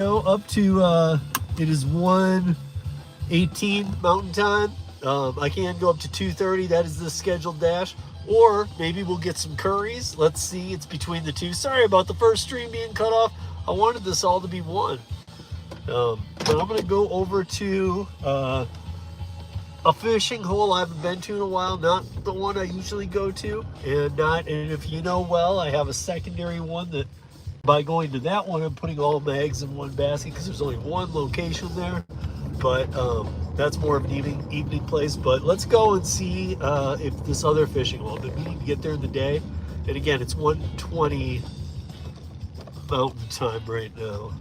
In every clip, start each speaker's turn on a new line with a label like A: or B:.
A: Up to it is 1:18 Mountain Time. I can go up to 2:30. That is the scheduled dash. Or maybe we'll get some curries. Let's see. It's between the two. Sorry about the first stream being cut off. I wanted this all to be one. But I'm going to go over to a fishing hole I haven't been to in a while. Not the one I usually go to. And if you know well, I have a secondary one that by going to that one, I'm putting all my eggs in one basket because there's only one location there. But that's more of an evening place. But let's go and see if this other fishing hole. I've been meaning to get there in the day. And again, it's 1:20 Mountain Time right now.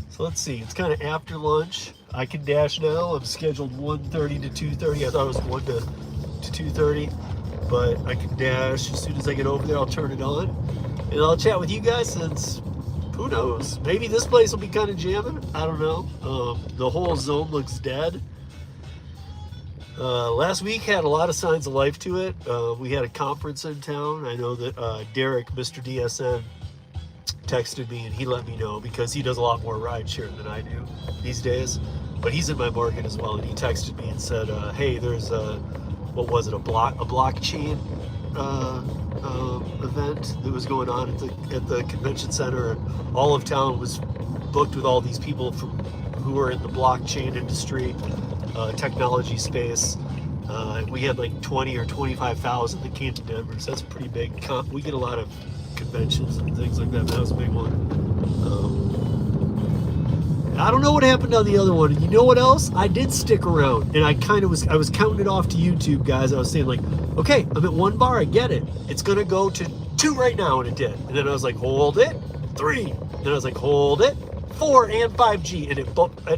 A: So let's see. It's kind of after lunch. I can dash now. I'm scheduled 1:30 to 2:30. I thought it was 1 to 2:30. But I can dash as soon as I get over there. I'll turn it on. And I'll chat with you guys since, who knows, maybe this place will be kind of jamming. I don't know. The whole zone looks dead. Last week had a lot of signs of life to it. We had a conference in town. I know that Derek, Mr. DSN, texted me and he let me know because he does a lot more rideshare than I do these days. But he's in my market as well, and he texted me and said, hey, there's what was it, a blockchain event that was going on at the convention center, and all of town was booked with all these people who are in the blockchain industry, technology space. We had like 20 or 25,000 that came to Denver, so that's pretty big. We get a lot of conventions and things like that, but that was a big one. I don't know what happened on the other one. And you know what else? I did stick around, and I was counting it off to YouTube, guys. I was saying like, okay, I'm at 1 bar, I get it. It's gonna go to 2 right now, and it did. And then I was like, hold it, 3. Then I was like, hold it, 4 and 5G. And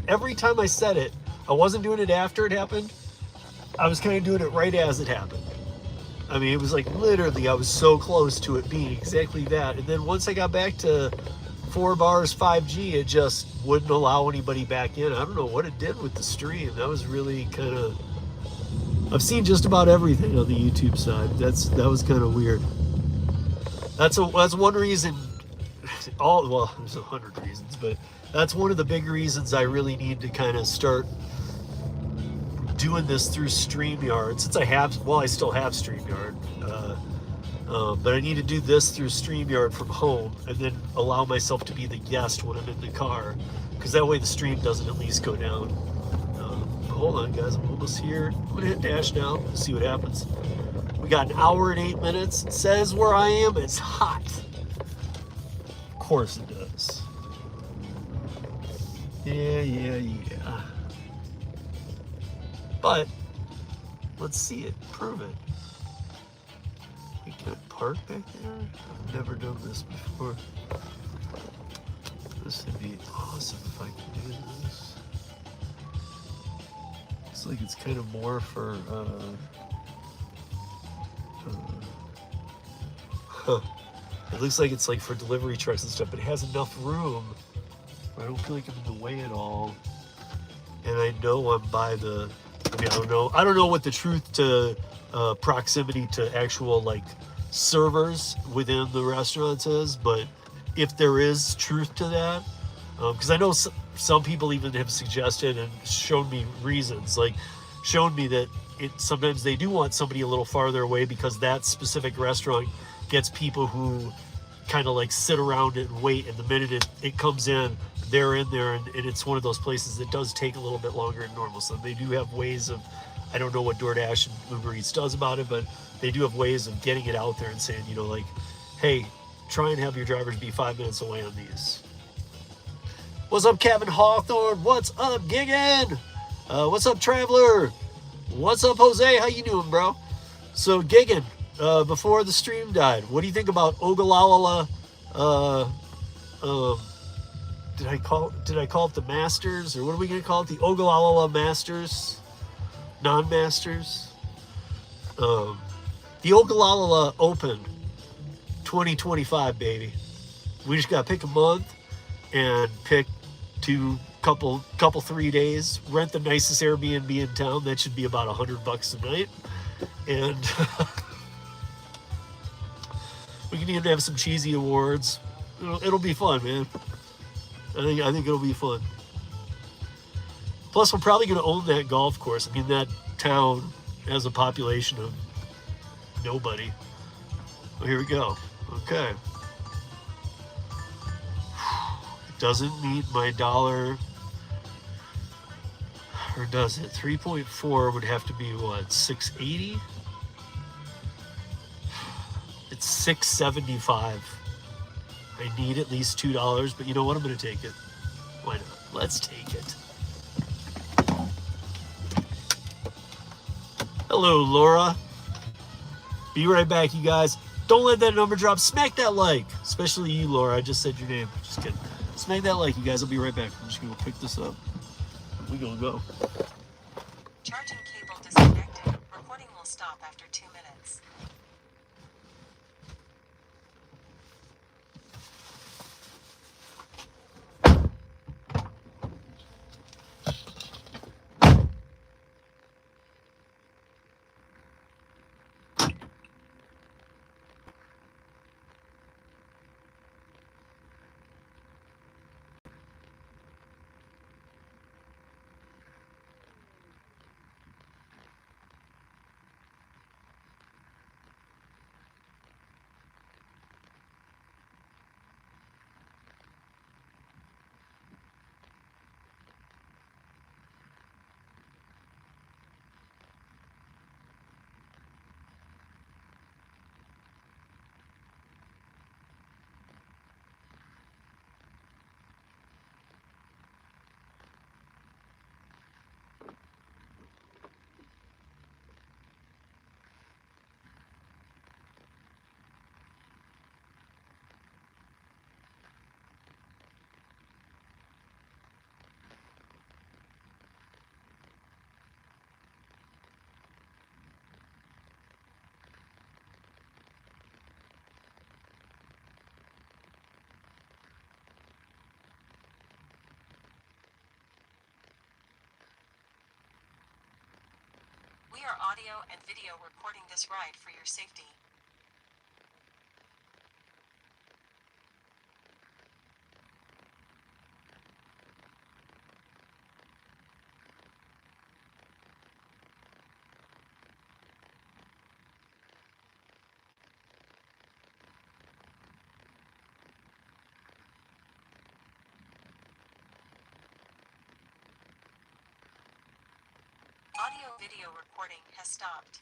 A: every time I said it, I wasn't doing it after it happened. I was kind of doing it right as it happened. I mean, it was like literally, I was so close to it being exactly that. And then once I got back to 4 bars 5G, it just wouldn't allow anybody back in. I don't know what it did with the stream. That was really kind of, I've seen just about everything on the YouTube side. That was kind of weird. That's one reason. Well, there's 100 reasons, but that's one of the big reasons I really need to kind of start doing this through StreamYard. Since I still have StreamYard. But I need to do this through StreamYard from home and then allow myself to be the guest when I'm in the car, because that way the stream doesn't at least go down. Hold on, guys, I'm almost here. I'm gonna hit dash now, see what happens. We got 1 hour and 8 minutes. It says where I am, it's hot. Of course it does. Yeah. But let's see it, prove it. Can I park back there? I've never done this before. This would be awesome if I could do this. Looks like it's kind of more for, It looks like it's like for delivery trucks and stuff, but it has enough room where I don't feel like I'm in the way at all. And I know I'm by the, I don't know what the truth to proximity to actual like servers within the restaurants is, but if there is truth to that, because I know some people even have suggested and shown me reasons, like shown me that sometimes they do want somebody a little farther away because that specific restaurant gets people who kind of like sit around and wait, and the minute it comes in, they're in there, and it's one of those places that does take a little bit longer than normal. So they do have ways of, I don't know what Doordash and Uber Eats does about it, but they do have ways of getting it out there and saying, like, hey, try and have your drivers be 5 minutes away on these. What's up, Kevin Hawthorne? What's up, Giggin? What's up, Traveler? What's up, Jose? How you doing, bro? So, Giggin, before the stream died, what do you think about Ogallala? Did I call it the Masters, or what are we gonna call it? The Ogallala Masters, non-Masters. The Ogallala Open 2025, baby. We just gotta pick a month and pick couple 3 days. Rent the nicest Airbnb in town. That should be about $100 a night, and we can even have some cheesy awards. It'll be fun, man. I think it'll be fun. Plus, we're probably going to own that golf course. I mean, that town has a population of nobody. Well, here we go. Okay. It doesn't meet my dollar, or does it? 3.4 would have to be what? 680? It's 675. I need at least $2, but you know what? I'm going to take it. Why not? Let's take it. Hello, Laura. Be right back, you guys. Don't let that number drop. Smack that like. Especially you, Laura. I just said your name. Just kidding. Smack that like, you guys. I'll be right back. I'm just going to pick this up. We're going to go.
B: Charging cable disconnected. Recording will stop after 2 minutes. We are audio and video recording this ride for your safety. Audio-video recording has stopped.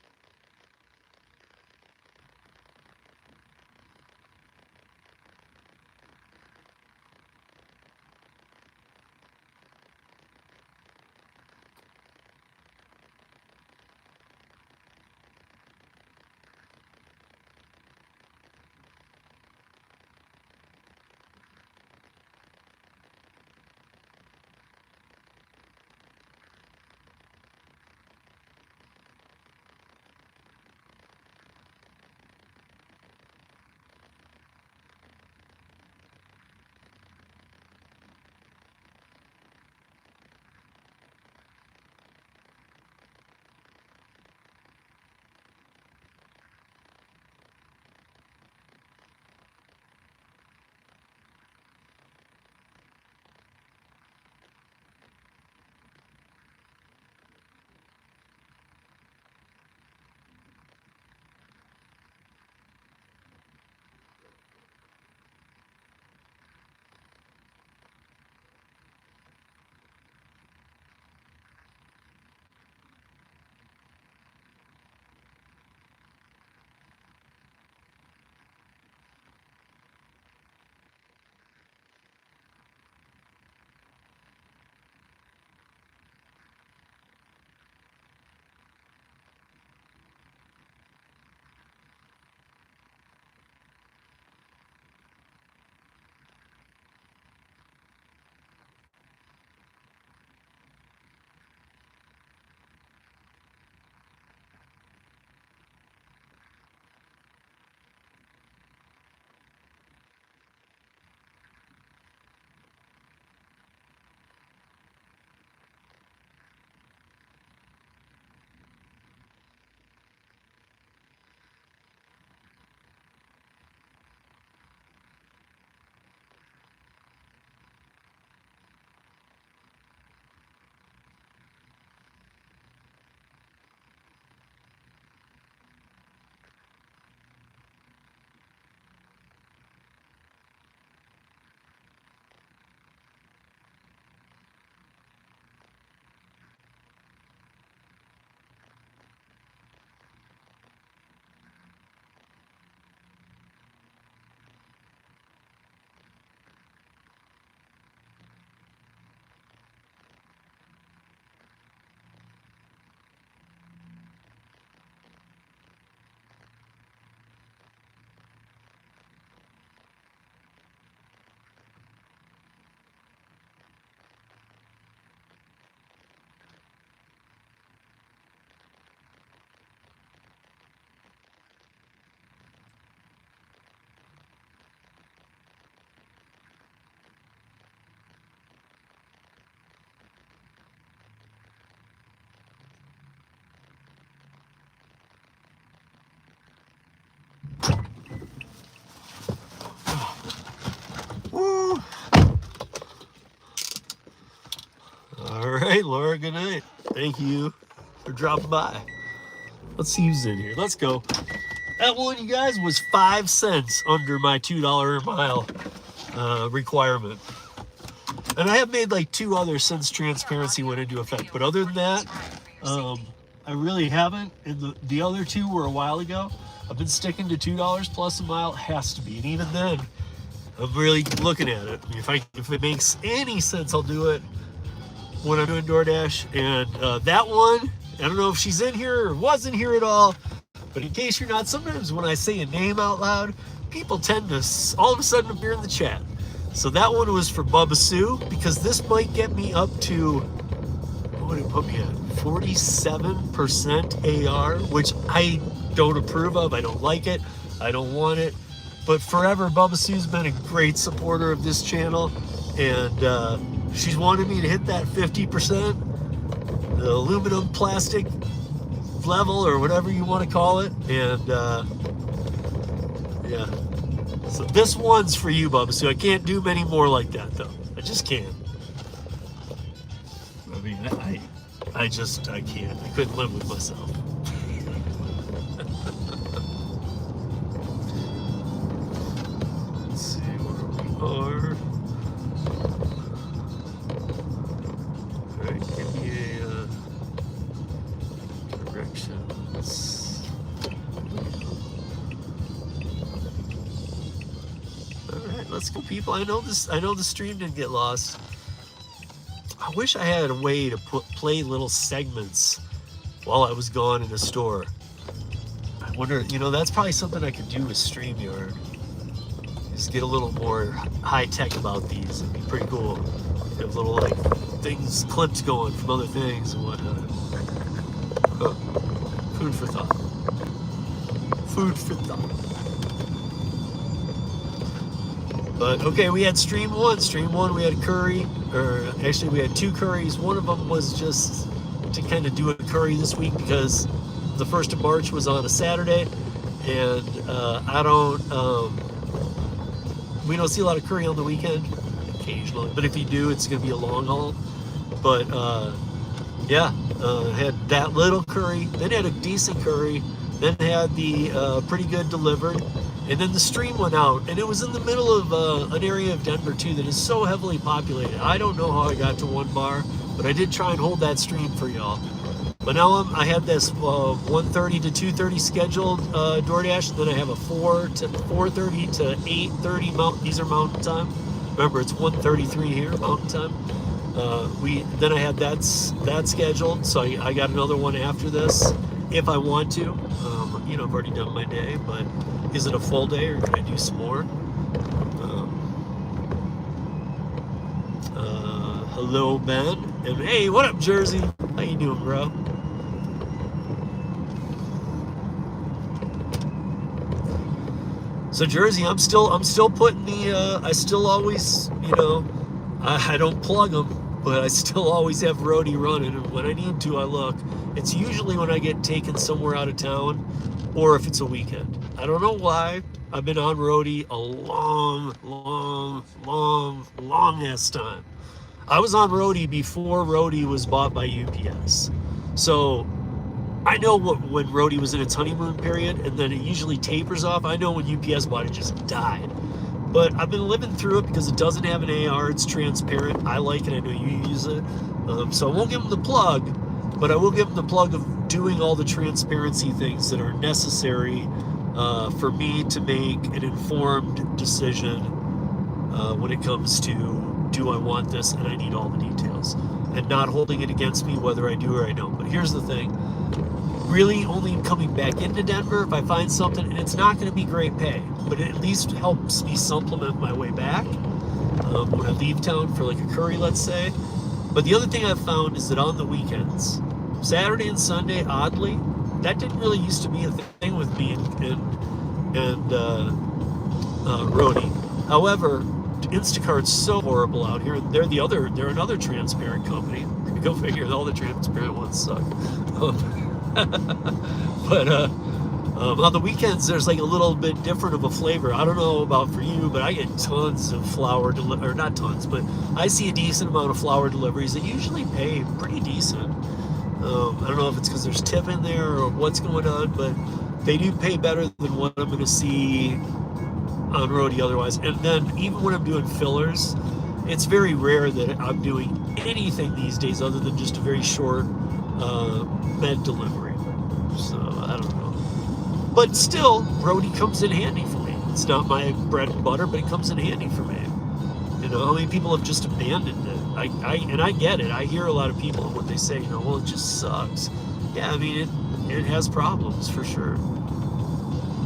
A: night, Laura. Good night. Thank you for dropping by. Let's see who's in here. Let's go. That one, you guys, was 5 cents under my $2 a mile requirement. And I have made like 2 others since transparency went into effect. But other than that, I really haven't. And the other 2 were a while ago. I've been sticking to $2 plus a mile. It has to be. And even then, I'm really looking at it. If it makes any sense, I'll do it when I'm doing DoorDash. And that one, I don't know if she's in here or wasn't here at all. But in case you're not, sometimes when I say a name out loud, people tend to all of a sudden appear in the chat. So that one was for Bubba Sue, because this might get me up to, what would it put me at? 47% AR, which I don't approve of. I don't like it. I don't want it. But forever, Bubba Sue's been a great supporter of this channel. And she's wanted me to hit that 50%, the aluminum plastic level, or whatever you want to call it. And yeah. So this one's for you, Bubba. So I can't do many more like that, though. I just can't. I mean, I can't. I couldn't live with myself. Let's see where we are. All right, give me a directions. Let's go, people. I know the stream didn't get lost. I wish I had a way to play little segments while I was gone in the store. I wonder, that's probably something I could do with StreamYard. Just get a little more high tech about these. It'd be pretty cool. Have little like things, clips going from other things and whatnot. Food for thought. Food for thought. But okay, we had stream one. Stream one, we had a CURRi, or actually we had 2 CURRis. One of them was just to kind of do a CURRi this week because the 1st of March was on a Saturday, and we don't see a lot of CURRi on the weekend, occasionally. But if you do, it's going to be a long haul. But yeah, had that little CURRi, then had a decent CURRi, then had the pretty good delivered. And then the stream went out, and it was in the middle of an area of Denver, too, that is so heavily populated. I don't know how I got to 1 bar, but I did try and hold that stream for y'all. But now I had this 1:30 to 2:30 scheduled DoorDash, and then I have a 4:30 to 8:30 these are Mountain Time. Remember, it's 1:33 here, Mountain Time. Then I had that scheduled, so I got another one after this, if I want to. I've already done my day, but is it a full day or can I do some more? Hello, Ben. And hey, what up, Jersey? How you doing, bro? So Jersey, I'm still putting the, I still always, I don't plug them, but I still always have Rodeo running, and when I need to, I look. It's usually when I get taken somewhere out of town, or if it's a weekend. I don't know why. I've been on Rodeo a long ass time. I was on Rodeo before Rodeo was bought by UPS. So I know when Rodeo was in its honeymoon period, and then it usually tapers off. I know when UPS bought it, just died. But I've been living through it because it doesn't have an AR. It's transparent. I like it. I know you use it. So I won't give them the plug, but I will give them the plug of doing all the transparency things that are necessary for me to make an informed decision when it comes to, do I want this, and I need all the details, and not holding it against me whether I do or I don't. But here's the thing. Really only coming back into Denver if I find something, and it's not going to be great pay, but it at least helps me supplement my way back when I leave town for like a CURRi, let's say. But the other thing I've found is that on the weekends, Saturday and Sunday, oddly, that didn't really used to be a thing with me and Rodeo. However, Instacart's so horrible out here. They're another transparent company. Go figure, all the transparent ones suck. But On the weekends, there's like a little bit different of a flavor. I don't know about for you, but I get tons of flour or not tons, but I see a decent amount of flour deliveries that usually pay pretty decent. I don't know if it's because there's tip in there or what's going on, but they do pay better than what I'm going to see on Rodeo otherwise. And then even when I'm doing fillers, it's very rare that I'm doing anything these days other than just a very short med delivery. So I don't know. But still, Rodeo comes in handy for me. It's not my bread and butter, but it comes in handy for me. You know, how many people have just abandoned it? I get it. I hear a lot of people when they say, you know, well, it just sucks. Yeah, I mean, it has problems for sure.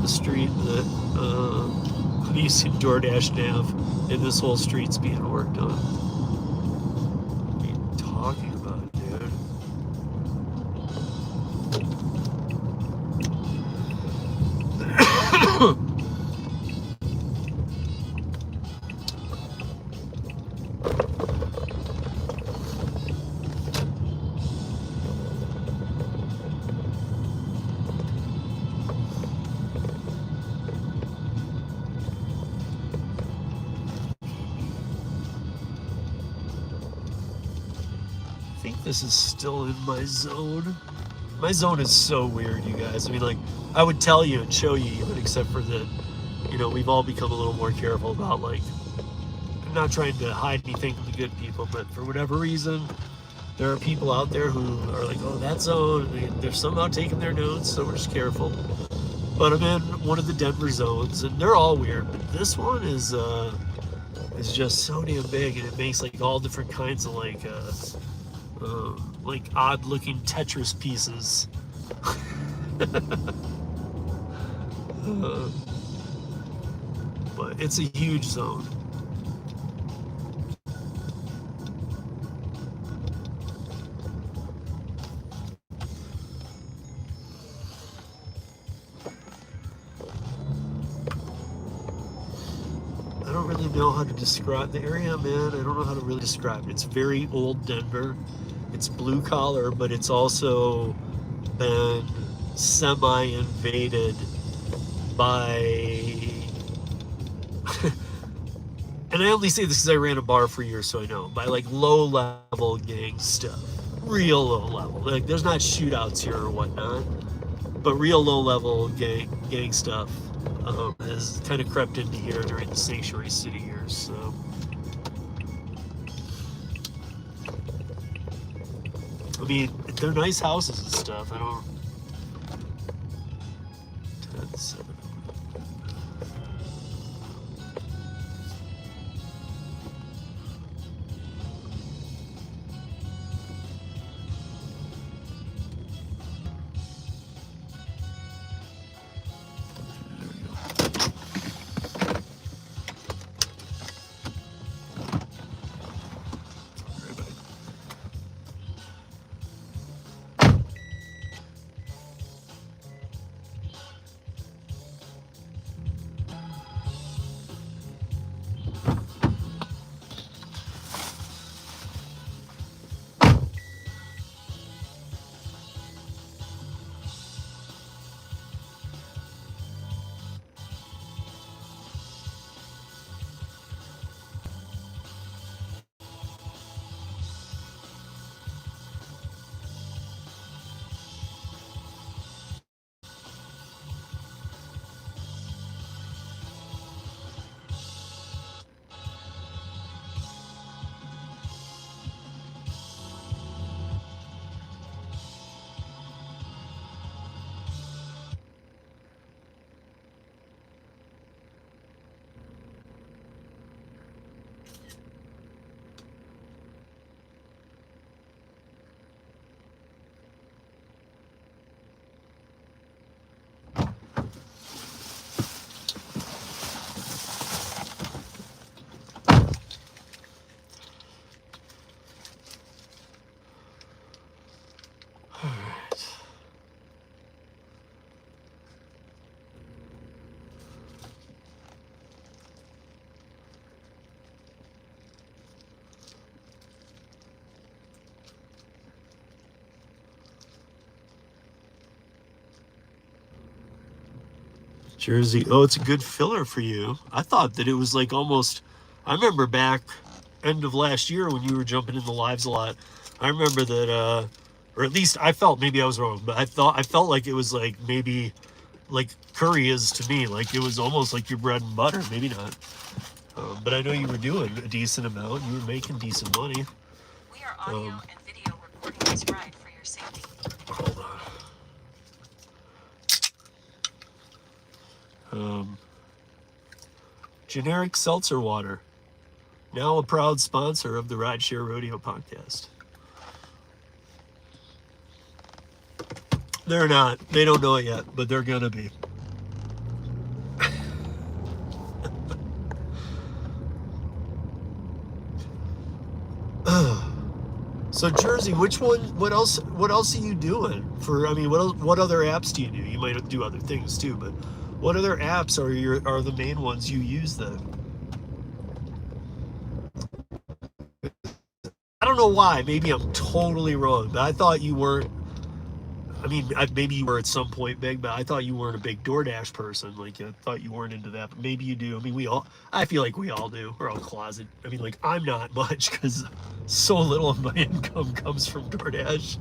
A: The street that you see Doordash nav, and this whole street's being worked on. What are you talking about, dude? I think this is still in my zone. My zone is so weird, you guys. I mean, like, I would tell you and show you even, except for that, you know, we've all become a little more careful about, like, I'm not trying to hide anything from the good people, but for whatever reason, there are people out there who are like, oh, that zone, and they're somehow taking their notes, so we're just careful. But I'm in one of the Denver zones, and they're all weird, but this one is just so damn big, and it makes, like, all different kinds of, like odd-looking Tetris pieces. But it's a huge zone. I don't really know how to describe the area I'm in. I don't know how to really describe it. It's very old Denver. It's blue collar, but it's also been semi-invaded by, and I only say this because I ran a bar for years, so I know, by like low-level gang stuff. Real low level. Like, there's not shootouts here or whatnot, but real low-level gang stuff has kind of crept into here during the Sanctuary City years, so. I mean, they're nice houses and stuff. I don't. 10, 7. Jersey. Oh, it's a good filler for you. I thought that it was like almost. I remember back end of last year when you were jumping in the lives a lot. I remember that, or at least I felt, maybe I was wrong, but I felt like it was like maybe like CURRi is to me. Like it was almost like your bread and butter. Maybe not. But I know you were doing a decent amount. You were making decent money.
B: We are audio and video recording this ride for your safety.
A: Hold on. Generic seltzer water. Now a proud sponsor of the Rideshare Rodeo podcast. They're not. They don't know it yet, but they're going to be. So Jersey, which one? What else are you doing for? I mean, what other apps do you do? You might do other things too, but what other apps are the main ones you use then? I don't know why. Maybe I'm totally wrong, but I thought you weren't. I mean, maybe you were at some point big, but I thought you weren't a big Doordash person. Like, I thought you weren't into that, but maybe you do. I mean, I feel like we all do. We're all closet. I mean, like, I'm not much because so little of my income comes from Doordash,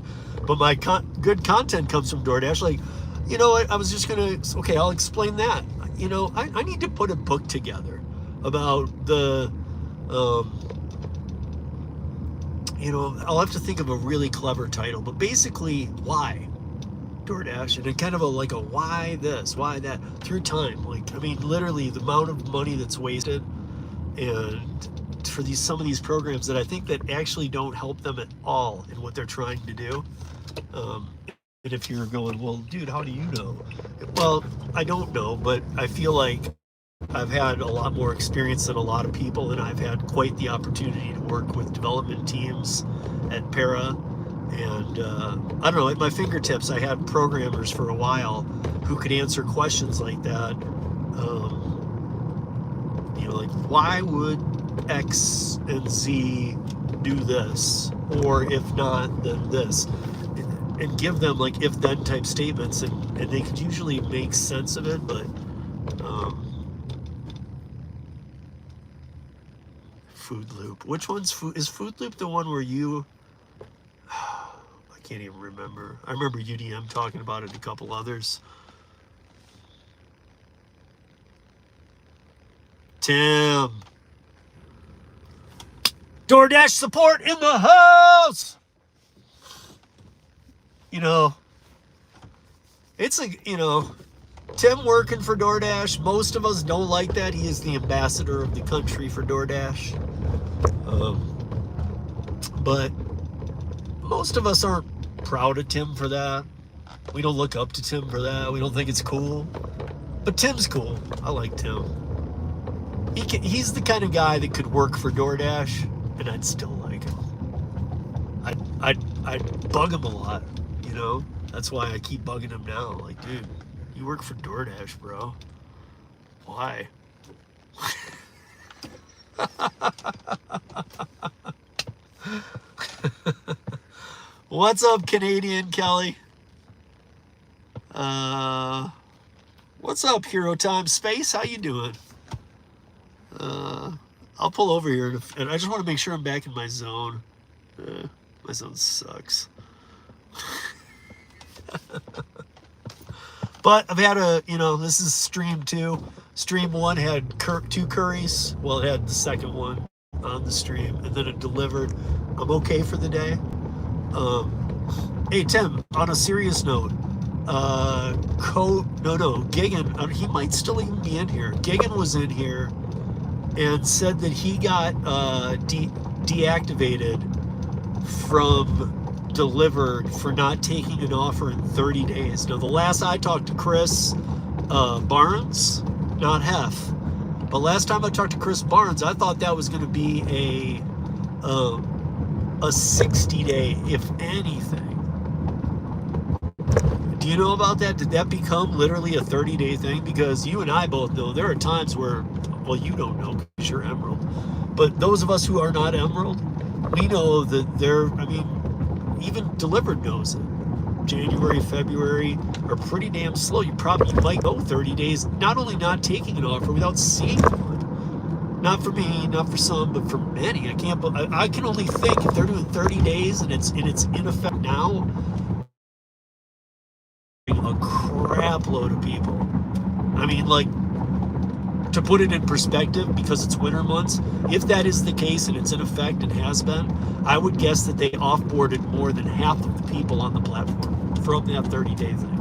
A: but my good content comes from Doordash. Like, you know, I was just okay, I'll explain that. You know, I need to put a book together about the, you know, I'll have to think of a really clever title, but basically, why Doordash, and kind of a why this, why that, through time. Like, I mean, literally the amount of money that's wasted, and for some of these programs that I think that actually don't help them at all in what they're trying to do. And if you're going, well, dude, how do you know? Well, I don't know, but I feel like I've had a lot more experience than a lot of people, and I've had quite the opportunity to work with development teams at Para. And I don't know, at my fingertips, I had programmers for a while who could answer questions like that. You know, like, why would X and Z do this? Or if not, then this. And give them, like, if-then type statements, and they could usually make sense of it, but Food Loop. Which one's is Food Loop the one where you... I can't even remember. I remember UDM talking about it, a couple others. Tim. Doordash support in the house! You know, it's like, you know, Tim working for Doordash. Most of us don't like that. He is the ambassador of the country for Doordash. But most of us aren't proud of Tim for that. We don't look up to Tim for that. We don't think it's cool. But Tim's cool. I like Tim. He's the kind of guy that could work for Doordash, and I'd still like him. I'd bug him a lot, you know? That's why I keep bugging him now. Like, dude, you work for Doordash, bro. Why? What's up, Canadian Kelly? What's up, Hero Time Space? How you doing? I'll pull over here, and I just want to make sure I'm back in my zone. My zone sucks. But I've had this is stream 2. Stream 1 had 2 curries. Well, it had the second one on the stream, and then it delivered. I'm okay for the day. Hey, Tim, on a serious note, Gigan, he might still even be in here. Gigan was in here and said that he got deactivated from delivered for not taking an offer in 30 days. Now, the last I talked to Chris Barnes, not Hef, but last time I talked to Chris Barnes, I thought that was going to be a 60-day, if anything. Do you know about that? Did that become literally a 30-day thing? Because you and I both know there are times where, well, you don't know because you're Emerald, but those of us who are not Emerald, we know that even Delivered knows it. January, February are pretty damn slow. You might go 30 days, not only not taking an offer without seeing one. Not for me, not for some, but for many. I can only think if they're doing 30 days and it's in effect now, a crap load of people. I mean, like, to put it in perspective, because it's winter months, if that is the case and it's in effect and has been, I would guess that they offboarded more than half of the people on the platform from that 30-day thing.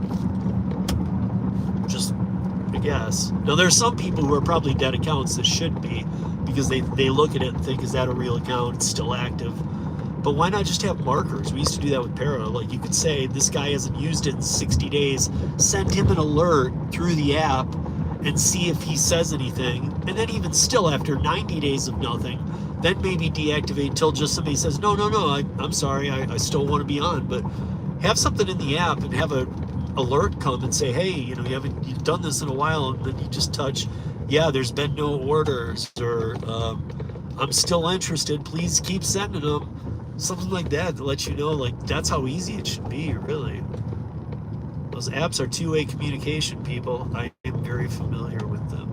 A: Just a guess. Now, there's some people who are probably dead accounts that should be, because they look at it and think, is that a real account? It's still active. But why not just have markers? We used to do that with Para. Like, you could say, this guy hasn't used it in 60 days. Send him an alert through the app and see if he says anything. And then even still, after 90 days of nothing, then maybe deactivate till just somebody says, no, I'm sorry, I still want to be on. But have something in the app and have an alert come and say, hey, you've done this in a while, and then you just touch, yeah, there's been no orders, or I'm still interested, please keep sending them. Something like that to let you know, like, that's how easy it should be, really. Those apps are two-way communication, people. I am very familiar with them.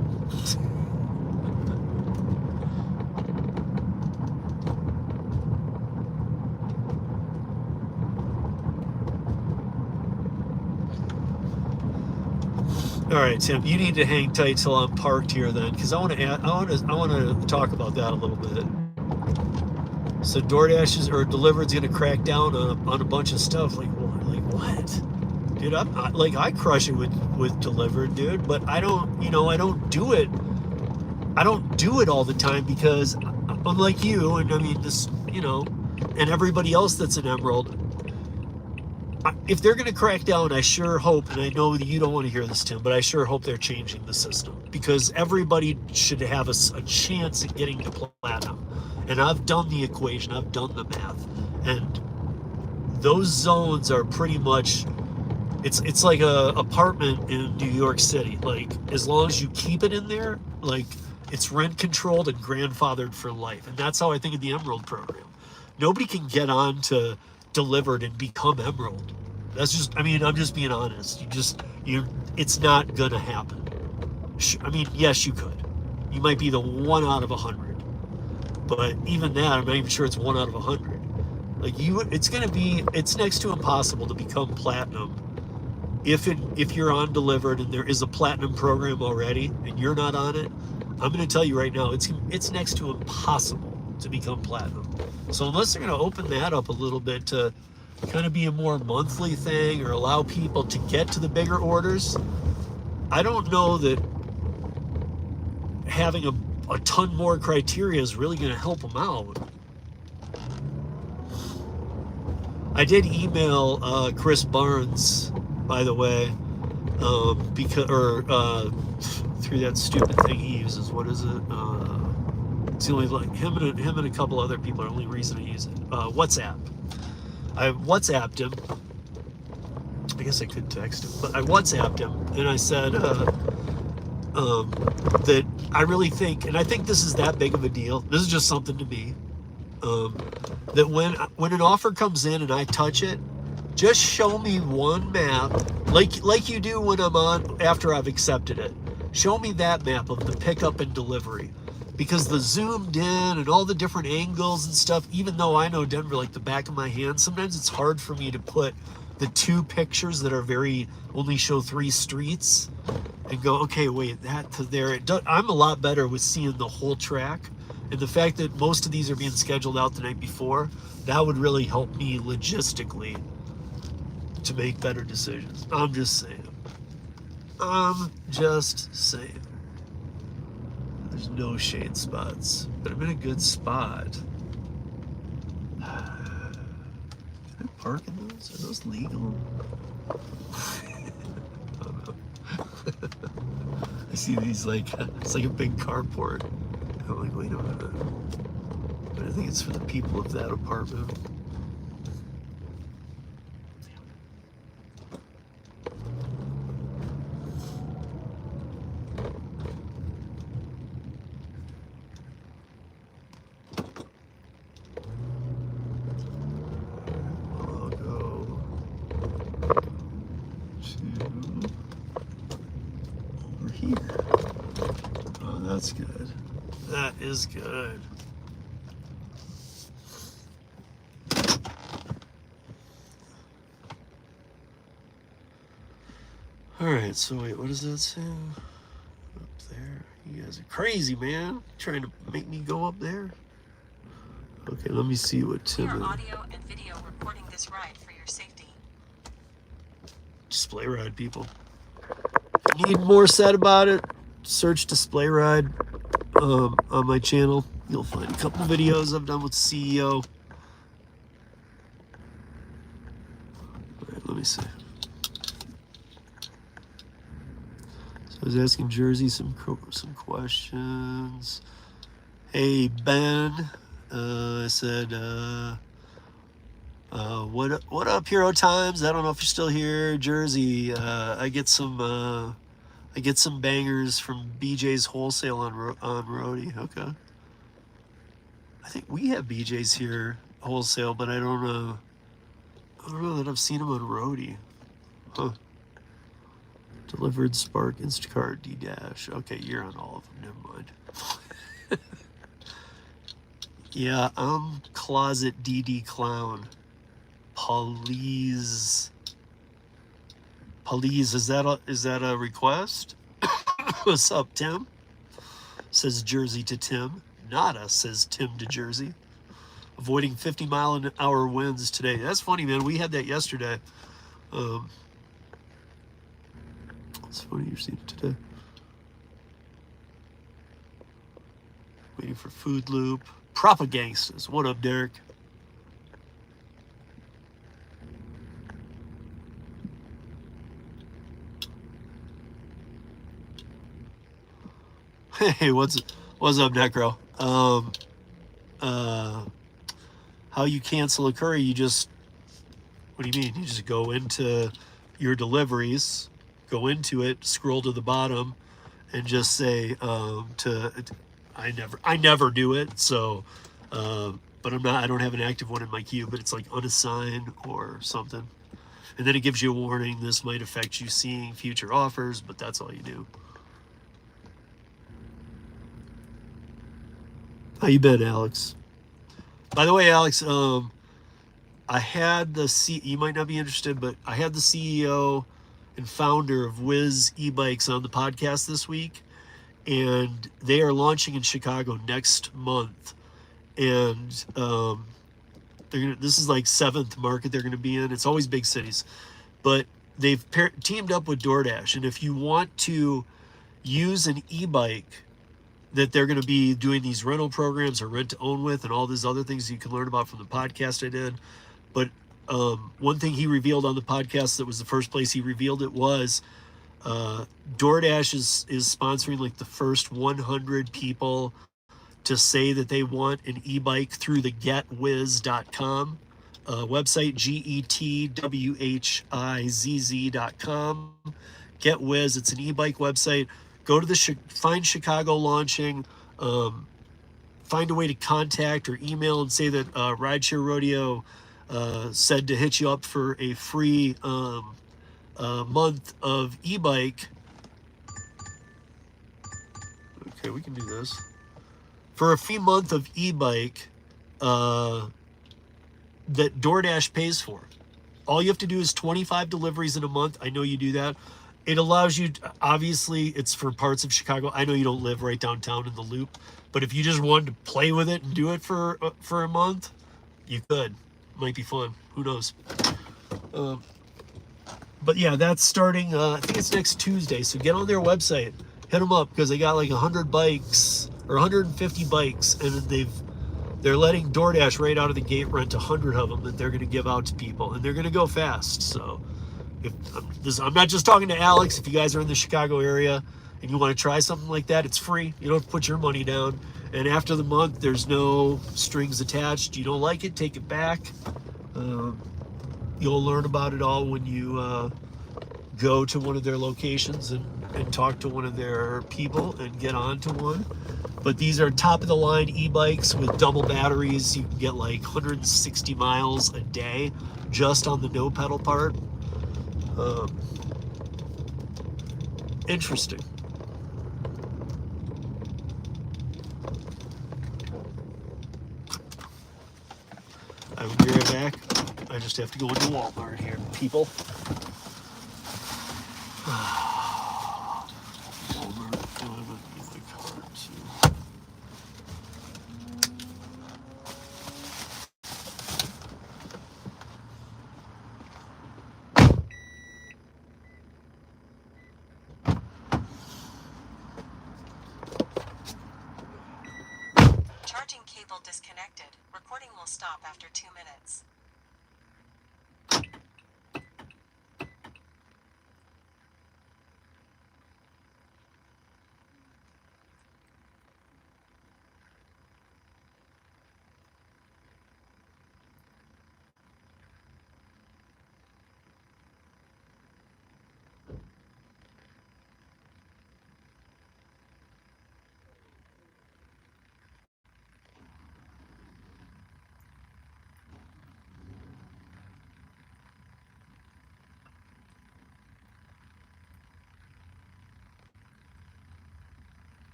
A: All right, Tim, you need to hang tight till I'm parked here then, because I want to talk about that a little bit. So DoorDash or Delivered's going to crack down on a bunch of stuff. Like what? Dude, I crush it with Delivered, dude, but I don't do it. I don't do it all the time because, unlike you, and I mean this, and everybody else that's in Emerald, if they're going to crack down, I sure hope, and I know that you don't want to hear this, Tim, but I sure hope they're changing the system, because everybody should have a chance at getting to platinum. And I've done the equation, I've done the math, and those zones are pretty much, it's like a apartment in New York City. Like, as long as you keep it in there, like, it's rent controlled and grandfathered for life. And that's how I think of the Emerald program. Nobody can get on to Delivered and become Emerald. That's just, I'm just being honest. It's not gonna happen. Yes, you could. You might be the 1 out of 100. But even that, I'm not even sure it's 1 out of 100. Like, it's next to impossible to become platinum if you're on Delivered and there is a platinum program already and you're not on it. I'm going to tell you right now, it's next to impossible to become platinum. So unless they're going to open that up a little bit to kind of be a more monthly thing or allow people to get to the bigger orders, I don't know that having a ton more criteria is really going to help them out. I did email Chris Barnes, by the way, through that stupid thing he uses. What is it? It's the only, like, him and a couple other people are the only reason I use it. WhatsApp. I WhatsApped him. I guess I could text him, but I WhatsApped him and I said that I really think, and I think this is that big of a deal. This is just something to me. That when an offer comes in and I touch it, just show me one map, like you do when I'm on after I've accepted it. Show me that map of the pickup and delivery, because the zoomed in and all the different angles and stuff, even though I know Denver like the back of my hand, sometimes it's hard for me to put the two pictures that are only show 3 streets and go, okay, wait, that to there. I'm a lot better with seeing the whole track. And the fact that most of these are being scheduled out the night before, that would really help me logistically to make better decisions. I'm just saying. There's no shade spots, but I'm in a good spot. Can I park in those? Are those legal? I don't know. I see these, like, it's like a big carport. I'm like, wait a minute. But I think it's for the people of that apartment. I'll go here. Oh, that's good. That is good. All right, so wait, what does that say? Up there. You guys are crazy, man. Trying to make me go up there. Okay, let me see what
B: We
A: Tim
B: are
A: is.
B: audio and video recording this ride for your safety.
A: Display ride, people. If you need more said about it, search display ride on my channel. You'll find a couple videos I've done with CEO. All right, let me see. So I was asking Jersey some questions. Hey Ben, I said, what up, Hero Times? I don't know if you're still here, Jersey. I get some bangers from BJ's Wholesale on Rodeo. Okay. I think we have BJ's here wholesale, but I don't know that I've seen them on Rodeo. Huh. Delivered Spark, Instacart, Doordash. Okay, you're on all of them. Never mind. Yeah, I'm Closet DD Clown. Please, is that a request? What's up, Tim? Says Jersey to Tim. Nada, says Tim to Jersey. Avoiding 50-mile-an-hour winds today. That's funny, man. We had that yesterday. It's funny you're seeing it today. Waiting for Food Loop. Propagangstas. What up, Derek? Hey, what's up, Necro? How you cancel a CURRi? You just, what do you mean? You just go into your deliveries, go into it, scroll to the bottom, and just say I never do it. So, but I don't have an active one in my queue, but it's like unassigned or something. And then it gives you a warning. This might affect you seeing future offers, but that's all you do. How you been, Alex? By the way, Alex, I had you might not be interested, but I had the CEO and founder of Whiz e-bikes on the podcast this week, and they are launching in Chicago next month. And this is like 7th market they're gonna be in. It's always big cities, but they've teamed up with Doordash. And if you want to use an e-bike that they're going to be doing these rental programs or rent to own with and all these other things you can learn about from the podcast I did. But one thing he revealed on the podcast, that was the first place he revealed it, was DoorDash is sponsoring like the first 100 people to say that they want an e-bike through the getwhiz.com website, GETWHIZZ.com. GetWhiz, it's an e-bike website. Go to the find Chicago launching, find a way to contact or email and say that Rideshare Rodeo said to hit you up for a free month of e-bike. Okay, we can do this. For a free month of e-bike that DoorDash pays for. All you have to do is 25 deliveries in a month. I know you do that. It allows you, obviously, it's for parts of Chicago. I know you don't live right downtown in the Loop, but if you just wanted to play with it and do it for a month, you could. Might be fun. Who knows? But yeah, that's starting, I think it's next Tuesday. So get on their website, hit them up, because they got like 100 bikes or 150 bikes, and they're letting DoorDash right out of the gate rent 100 of them that they're going to give out to people, and they're going to go fast. So I'm not just talking to Alex. If you guys are in the Chicago area and you want to try something like that, it's free. You don't have to put your money down. And after the month, there's no strings attached. You don't like it, take it back. You'll learn about it all when you go to one of their locations and talk to one of their people and get onto one. But these are top-of-the-line e-bikes with double batteries. You can get like 160 miles a day just on the no-pedal part. Interesting. I will be right back. I just have to go into Walmart here, people. Walmart, oh, I'm gonna need my card too.
B: Charging cable disconnected. Recording will stop after 2 minutes.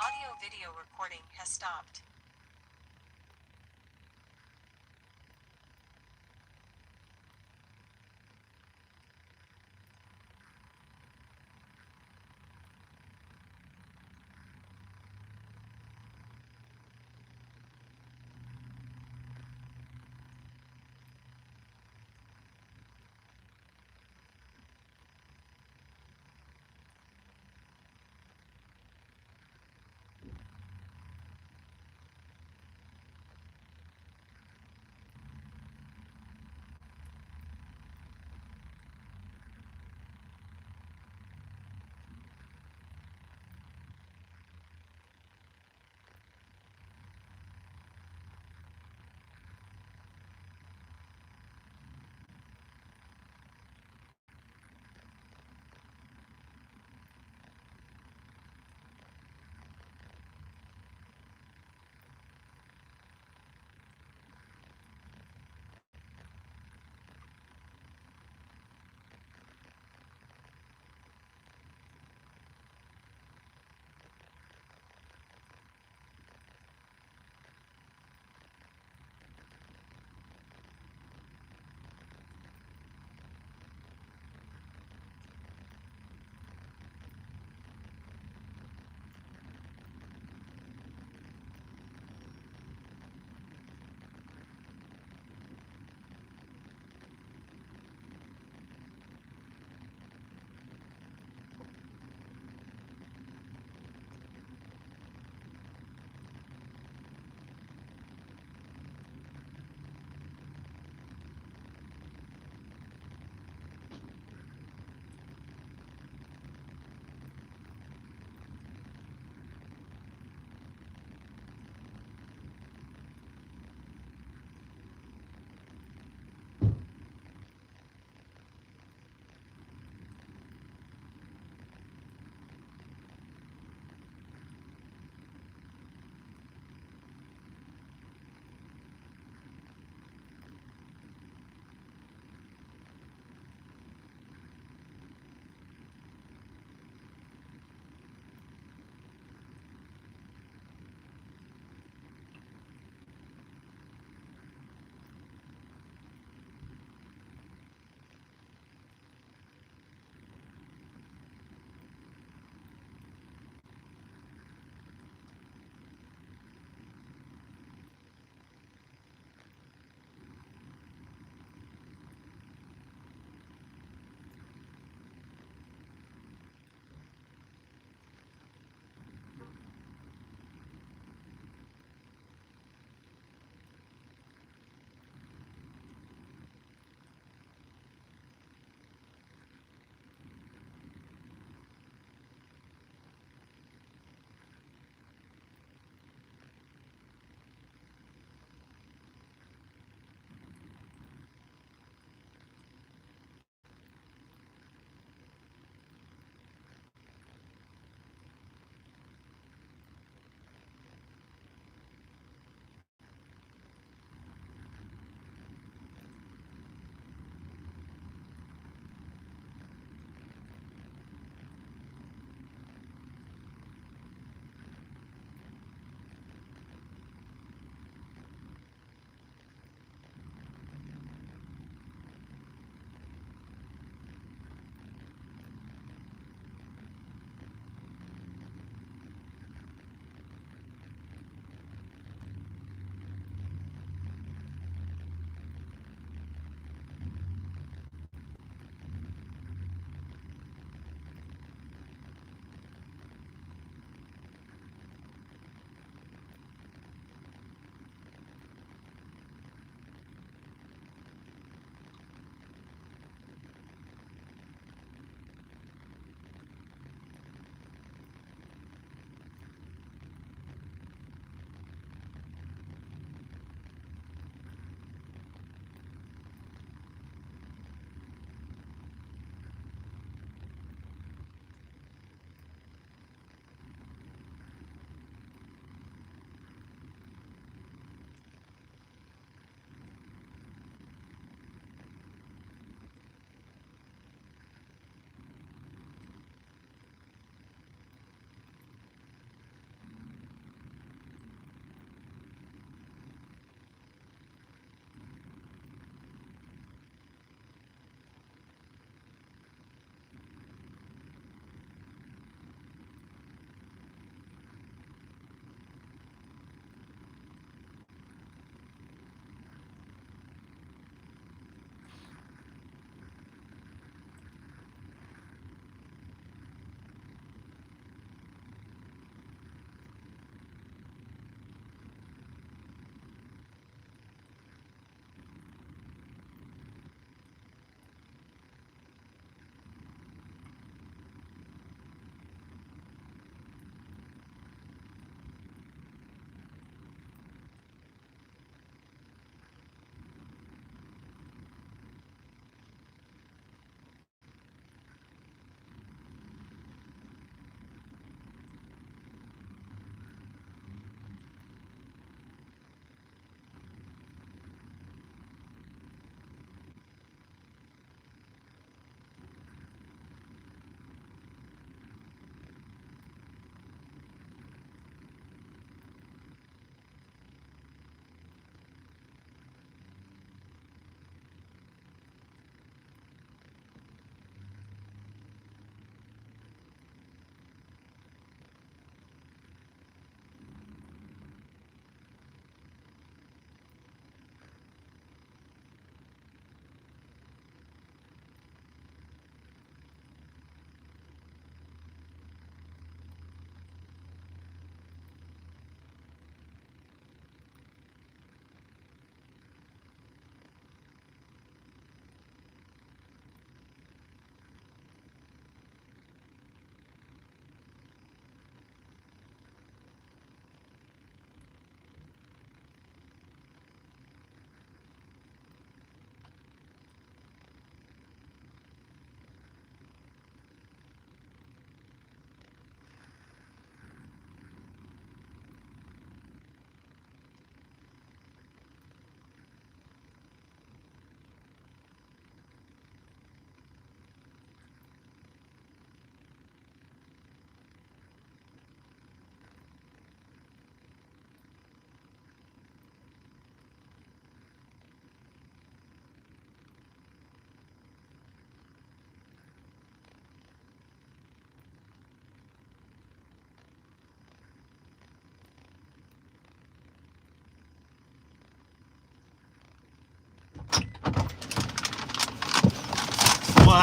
B: Audio-video recording has stopped.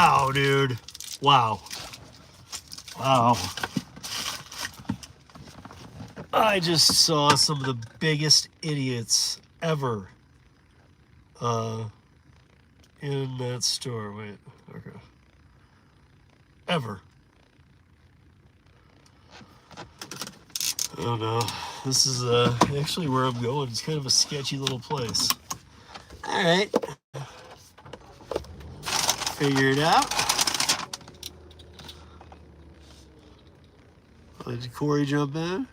A: Wow, dude. Wow. Wow. I just saw some of the biggest idiots ever in that store. Wait, okay. Ever. Oh no. This is actually where I'm going. It's kind of a sketchy little place. Alright. Figure it out. Did CURRi jump in?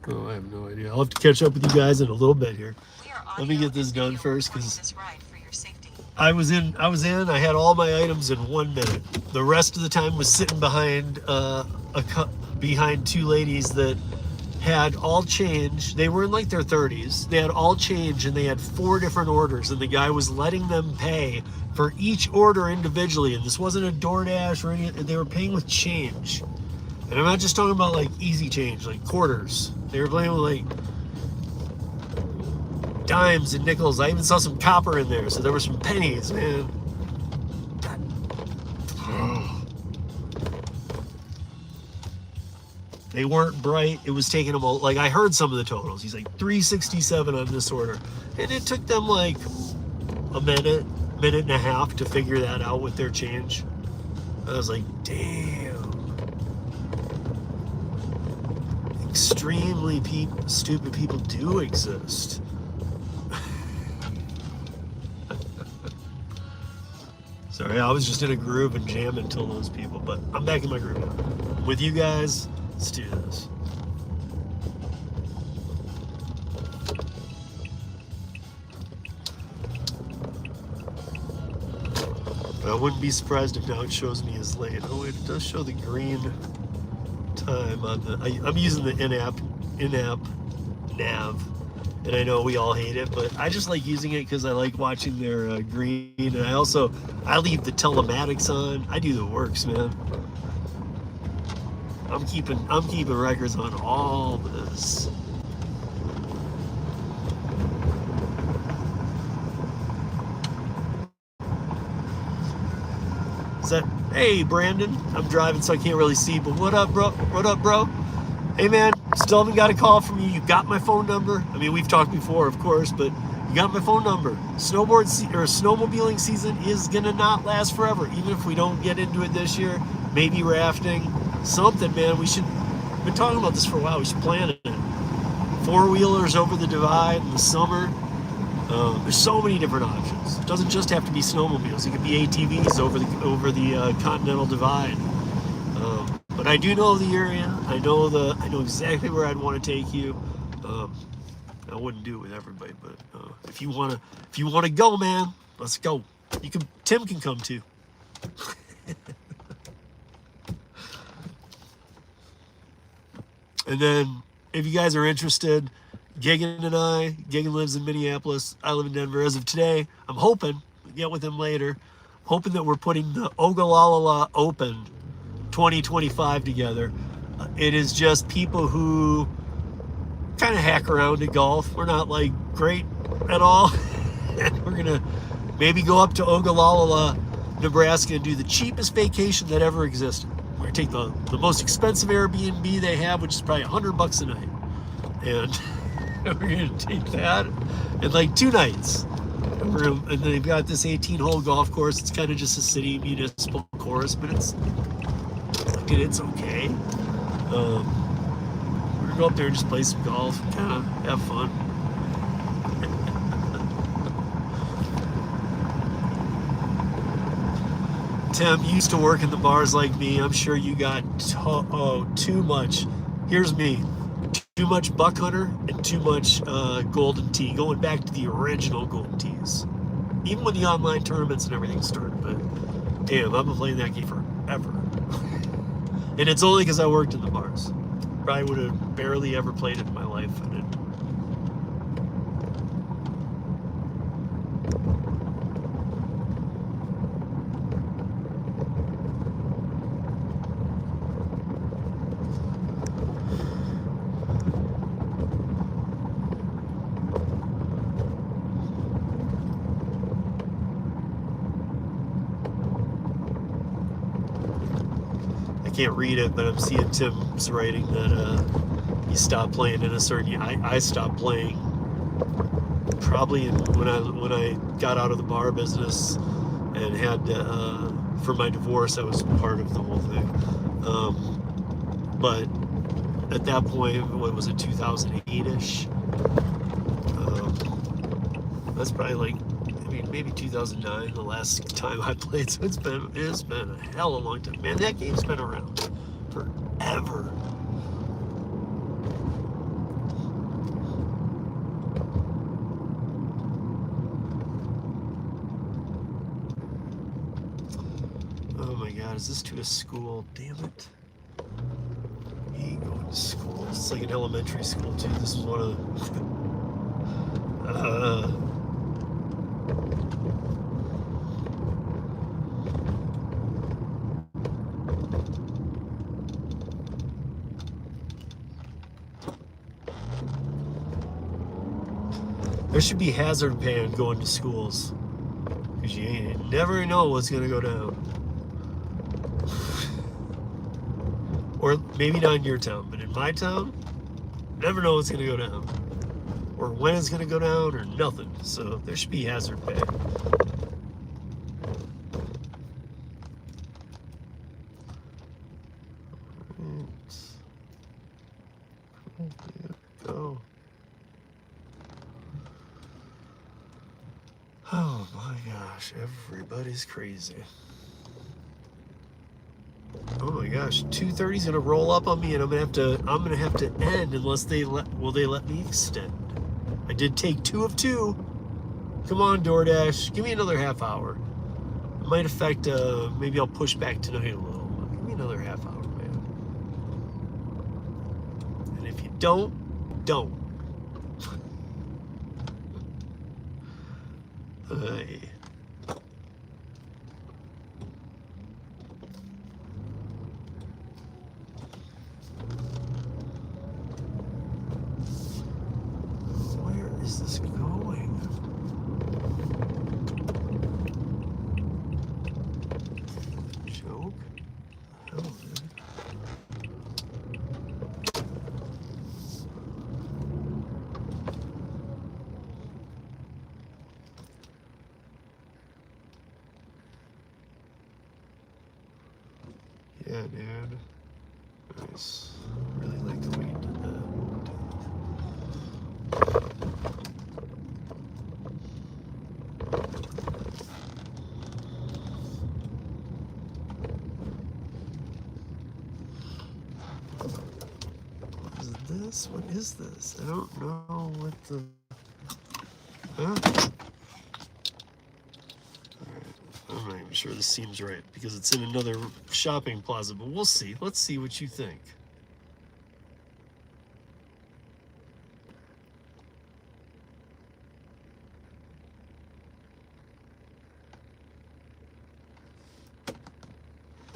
A: Oh, I have no idea. I'll have to catch up with you guys in a little bit here. Let me get this done first, because I was in. I had all my items in 1 minute. The rest of the time was sitting behind behind two ladies that had all change. They were in like their 30s. They had all change, and they had 4 different orders, and the guy was letting them pay for each order individually. And this wasn't a Doordash or anything. They were paying with change. And I'm not just talking about like easy change, like quarters. They were playing with like dimes and nickels. I even saw some copper in there, so there were some pennies, man. They weren't bright. It was taking them, like, I heard some of the totals. He's like $367 on this order, and it took them like a minute and a half to figure that out with their change. I was like, damn. Extremely stupid people do exist. Sorry, I was just in a groove and jamming till those people, but I'm back in my groove now. With you guys, let's do this. I wouldn't be surprised if now it shows me as late. Oh wait, it does show the green time on the. I'm using the in-app nav, and I know we all hate it, but I just like using it because I like watching their green, and I leave the telematics on. I do the works, man. I'm keeping records on all this. Hey Brandon, I'm driving so I can't really see, but what up bro? Hey man, still haven't got a call from you. You got my phone number. I mean, we've talked before, of course, but you got my phone number. Snowmobiling season is gonna not last forever. Even if we don't get into it this year, maybe rafting, something, man. We've been talking about this for a while. We should plan it. 4-wheelers over the divide in the summer. There's so many different options. It doesn't just have to be snowmobiles. It could be ATVs over the Continental Divide. But I do know the area. I know exactly where I'd want to take you. I wouldn't do it with everybody, but if you wanna go, man, let's go. Tim can come too. And then if you guys are interested, Gigan lives in Minneapolis. I live in Denver. As of today, I'm hoping, we'll get with him later, hoping that we're putting the Ogallala Open 2025 together. It is just people who kind of hack around at golf. We're not like great at all. And we're gonna maybe go up to Ogallala, Nebraska, and do the cheapest vacation that ever existed. We're gonna take the most expensive Airbnb they have, which is probably $100 a night, and we're gonna take that in like 2 nights. And they've got this 18-hole golf course. It's kind of just a city municipal course, but it's okay. We're gonna go up there and just play some golf, kind of have fun. Tim, you used to work in the bars like me. I'm sure you got too much. Here's me. Too much buck hunter and too much golden tee. Going back to the original golden tees. Even when the online tournaments and everything started. But damn, I've been playing that game forever. And it's only because I worked in the bars. Probably would have barely ever played it in my life. And can't read it, but I'm seeing Tim's writing that he stopped playing in a certain. I stopped playing probably when I got out of the bar business and had for my divorce. I was part of the whole thing, but at that point, what was it, 2008ish? That's probably like, I mean, maybe 2009, the last time I played. So it's been a hell of a long time. Man, that game's been around forever. Oh my God, is this to a school? Damn it. I hate going to school. It's like an elementary school too. This is one of the there should be hazard pay on going to schools, because you never know what's going to go down. Or maybe not in your town, but in my town, never know what's going to go down. Or when it's going to go down, or nothing. So there should be hazard pay. Go. Oh my gosh, everybody's crazy. Oh my gosh, 2:30's gonna roll up on me, and I'm gonna have to end unless they let me extend. I did take 2 of 2. Come on, Doordash, give me another half hour. It might affect. Maybe I'll push back tonight a little. Give me another half hour, man. And if you don't. Hey. Where is this going? Joke? Hell, dude. Yeah, dude. Nice. Really like the way you did that. What is this? I don't know what the... Huh? Alright. I'm not even sure this seems right, because it's in another shopping plaza, but we'll see. Let's see what you think.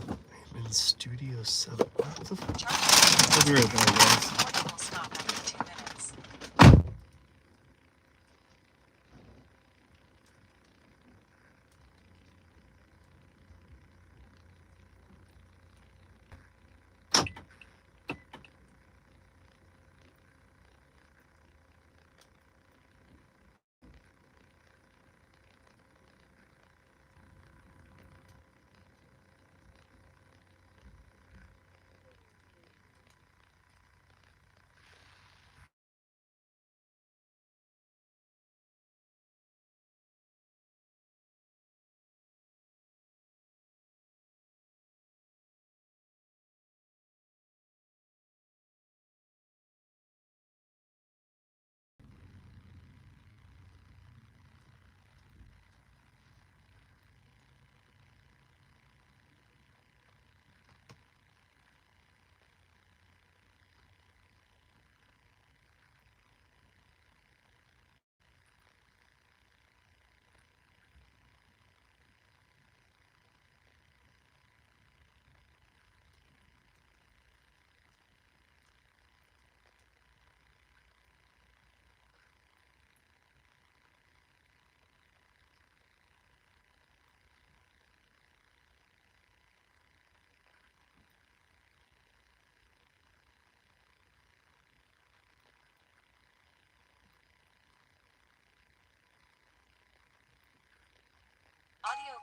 A: I'm in Studio 7. What the f... I'll be right back, guys.
B: Recording will stop after 2 minutes.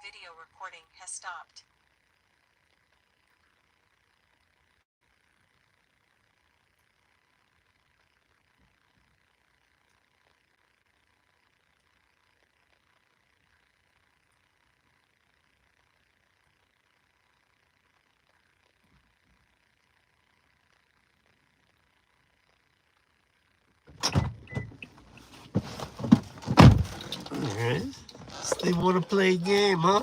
B: video recording has stopped.
A: Alright. So they want to play a game, huh?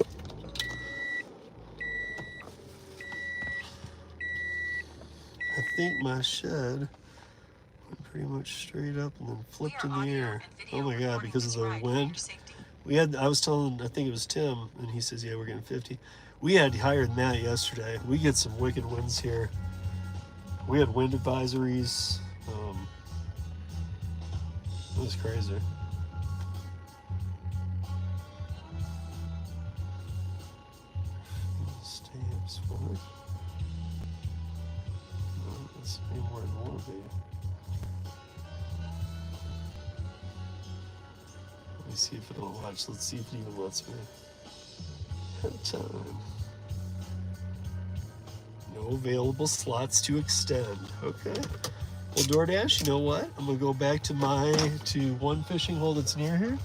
A: I think my shed went pretty much straight up and then flipped in the air. Oh my god, because of the wind. I was telling, I think it was Tim, and he says, yeah, we're getting 50. We had higher than that yesterday. We get some wicked winds here. We had wind advisories. It was crazy. Stamps for it. No, that's way more than one of you. Let me see if it'll watch. Let's see if it even lets me. Have time. No available slots to extend. Okay. Well, Doordash, you know what? I'm gonna go back to one fishing hole that's near here.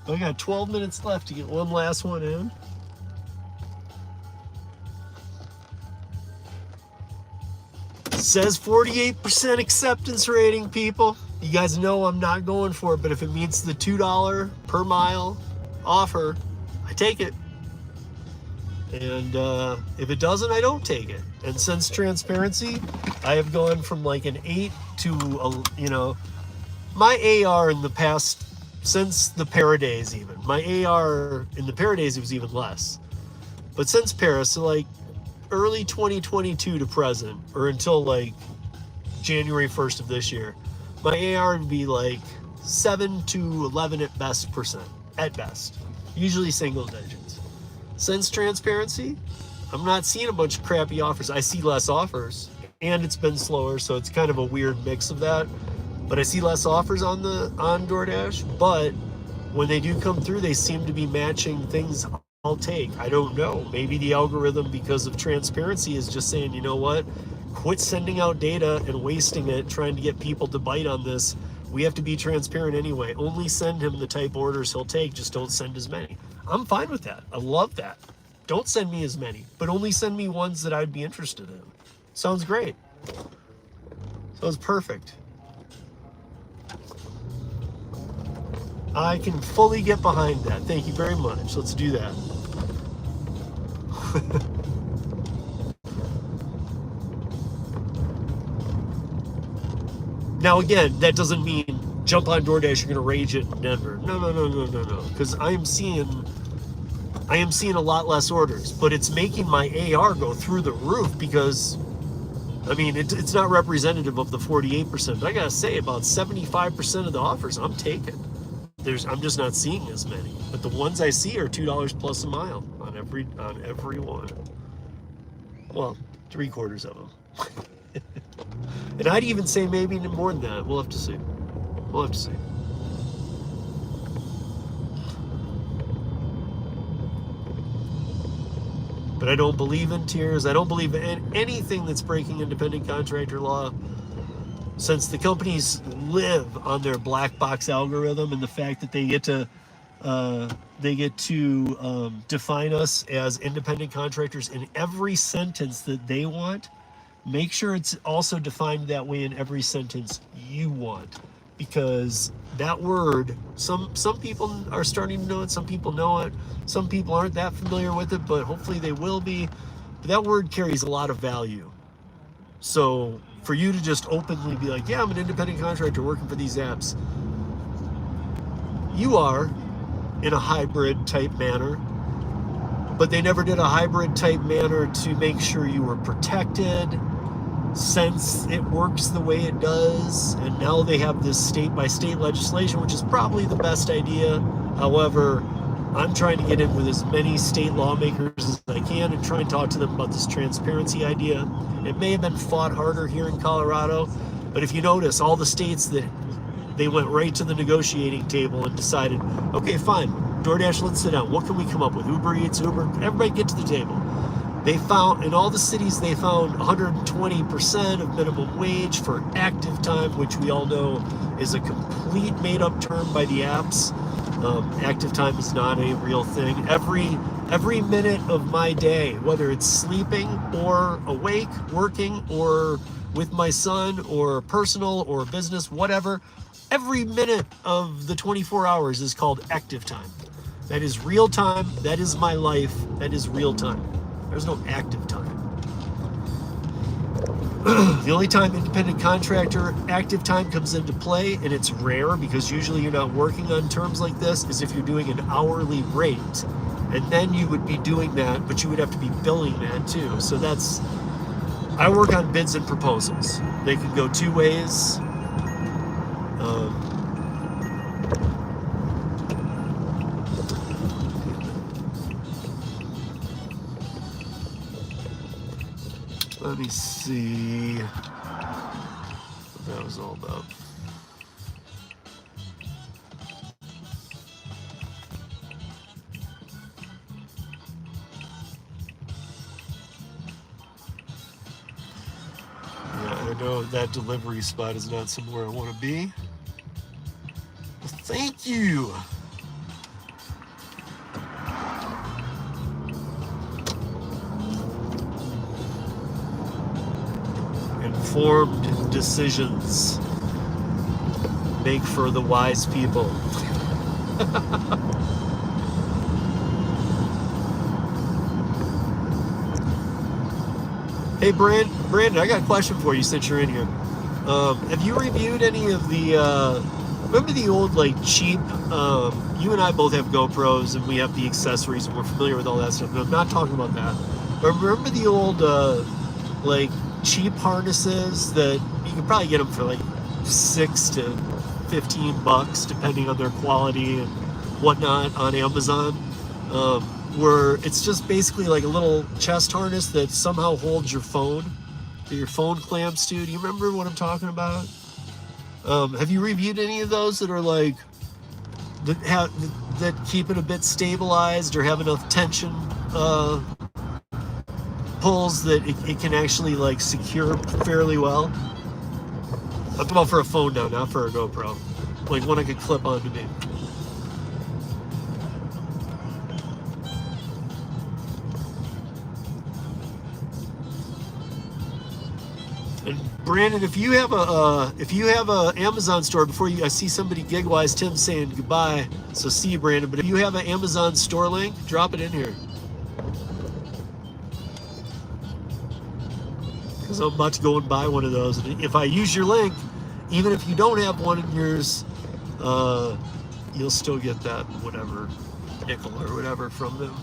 A: I got 12 minutes left to get one last one in. Says 48% acceptance rating, people. You guys know I'm not going for it, but if it meets the $2 per mile offer, I take it. And if it doesn't, I don't take it. And since transparency, I have gone from like an 8 to, my AR in the past, since the para days even, my AR in the para days, it was even less. But since para, so like early 2022 to present, or until like January 1st of this year, my AR would be like 7 to 11 at best, usually single digits. Since transparency, I'm not seeing a bunch of crappy offers. I see less offers, and it's been slower, so it's kind of a weird mix of that. But I see less offers on Doordash, but when they do come through, they seem to be matching things I'll take. I don't know. Maybe the algorithm, because of transparency, is just saying, you know what? Quit sending out data and wasting it trying to get people to bite on this. We have to be transparent anyway. Only send him the type orders he'll take. Just don't send as many. I'm fine with that. I love that. Don't send me as many, but only send me ones that I'd be interested in. Sounds great. Sounds perfect. I can fully get behind that. Thank you very much. Let's do that. Now again, that doesn't mean jump on Doordash, you're gonna rage it in Denver. No. Because I am seeing a lot less orders, but it's making my AR go through the roof because, I mean, it's not representative of the 48%, but I gotta say about 75% of the offers I'm taking. I'm just not seeing as many, but the ones I see are $2 plus a mile on every one. Well, 3/4 of them. And I'd even say maybe more than that. We'll have to see. We'll have to see. But I don't believe in tiers. I don't believe in anything that's breaking independent contractor law. Since the companies live on their black box algorithm and the fact that they get to define us as independent contractors in every sentence that they want, make sure it's also defined that way in every sentence you want, because that word, some people are starting to know it, some people know it, some people aren't that familiar with it, but hopefully they will be. But that word carries a lot of value. So for you to just openly be like, yeah, I'm an independent contractor working for these apps, you are in a hybrid type manner, but they never did a hybrid type manner to make sure you were protected. Since it works the way it does, and now they have this state by state legislation, which is probably the best idea. However, I'm trying to get in with as many state lawmakers as I can and try and talk to them about this transparency idea. It may have been fought harder here in Colorado, but if you notice, all the states that they went right to the negotiating table and decided, okay, fine, DoorDash, let's sit down. What can we come up with? Uber Eats, Uber, everybody get to the table. They found, in all the cities, they found 120% of minimum wage for active time, which we all know is a complete made-up term by the apps. Active time is not a real thing. Every minute of my day, whether it's sleeping or awake, working, or with my son, or personal or business, whatever, every minute of the 24 hours is called active time. That is real time. That is my life. That is real time. There's no active time. The only time independent contractor active time comes into play, and it's rare because usually you're not working on terms like this, is if you're doing an hourly rate. And then you would be doing that, but you would have to be billing that too. So that's, I work on bids and proposals. They can go two ways. Let me see what that was all about. Yeah, I know that delivery spot is not somewhere I want to be. Well, thank you. Informed decisions make for the wise people. Hey, Brandon, I got a question for you since you're in here. Have you reviewed any of the, remember the old, like, cheap, you and I both have GoPros and we have the accessories and we're familiar with all that stuff. No, I'm not talking about that. But remember the old, like, cheap harnesses that you could probably get them for like $6 to $15 depending on their quality and whatnot on Amazon, where it's just basically like a little chest harness that somehow holds your phone, that your phone clamps to. Do you remember what I'm talking about? Have you reviewed any of those that are like that keep it a bit stabilized or have enough tension pulls that it can actually like secure fairly well? I'm talking about for a phone now, not for a GoPro. Like one I could clip onto me. And Brandon, if you have a Amazon store, before you, I see somebody gigwise Tim saying goodbye. So see you, Brandon. But if you have an Amazon store link, drop it in here. Because I'm about to go and buy one of those. And if I use your link, even if you don't have one in yours, you'll still get that whatever nickel or whatever from them.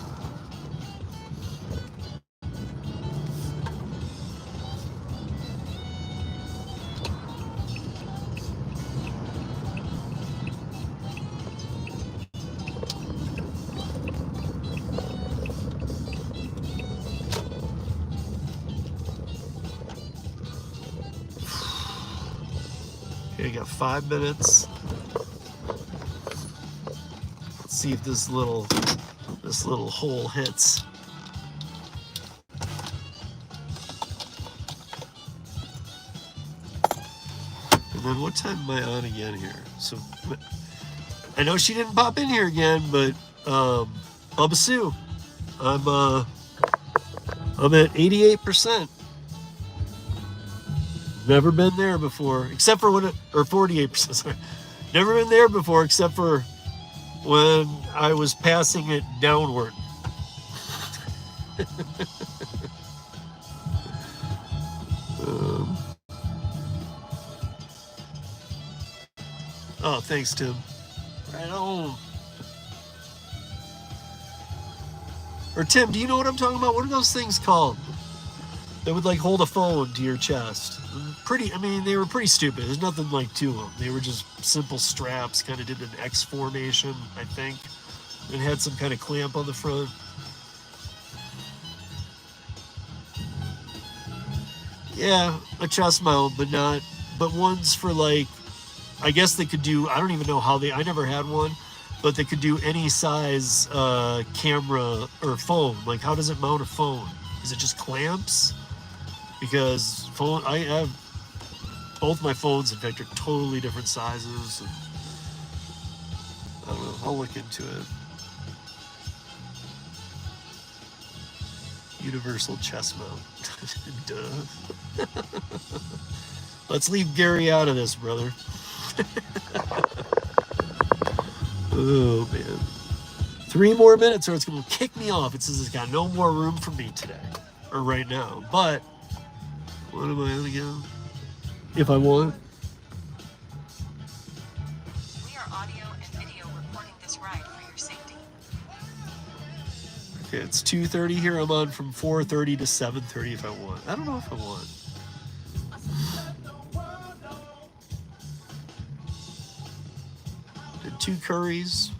A: Okay, got 5 minutes. Let's see if this little hole hits. And then what time am I on again here? So I know she didn't pop in here again, but Bubba Sue, I'm at 88%. Never been there before, except for when or 48%. Sorry, never been there before, except for when I was passing it downward. Oh, thanks, Tim. Right on. Or Tim, do you know what I'm talking about? What are those things called? That would like hold a phone to your chest. They were pretty stupid. There's nothing like to them. They were just simple straps, kind of did an X formation, I think. And had some kind of clamp on the front. Yeah, a chest mount, but ones for like, I guess they could do, I don't even know how I never had one, but they could do any size camera or phone. Like, how does it mount a phone? Is it just clamps? Because I have both my phones, in fact, are totally different sizes. And I don't know. I'll look into it. Universal chest mount. Duh. Let's leave Gary out of this, brother. Oh, man. 3 more minutes or it's going to kick me off. It says it's got no more room for me today. Or right now. But, what am I on again? If I want.
B: We are audio and video recording this ride for your safety.
A: Okay, it's 2:30 here. I'm on from 4:30 to 7:30 if I want. I don't know if I want. Did 2 CURRis.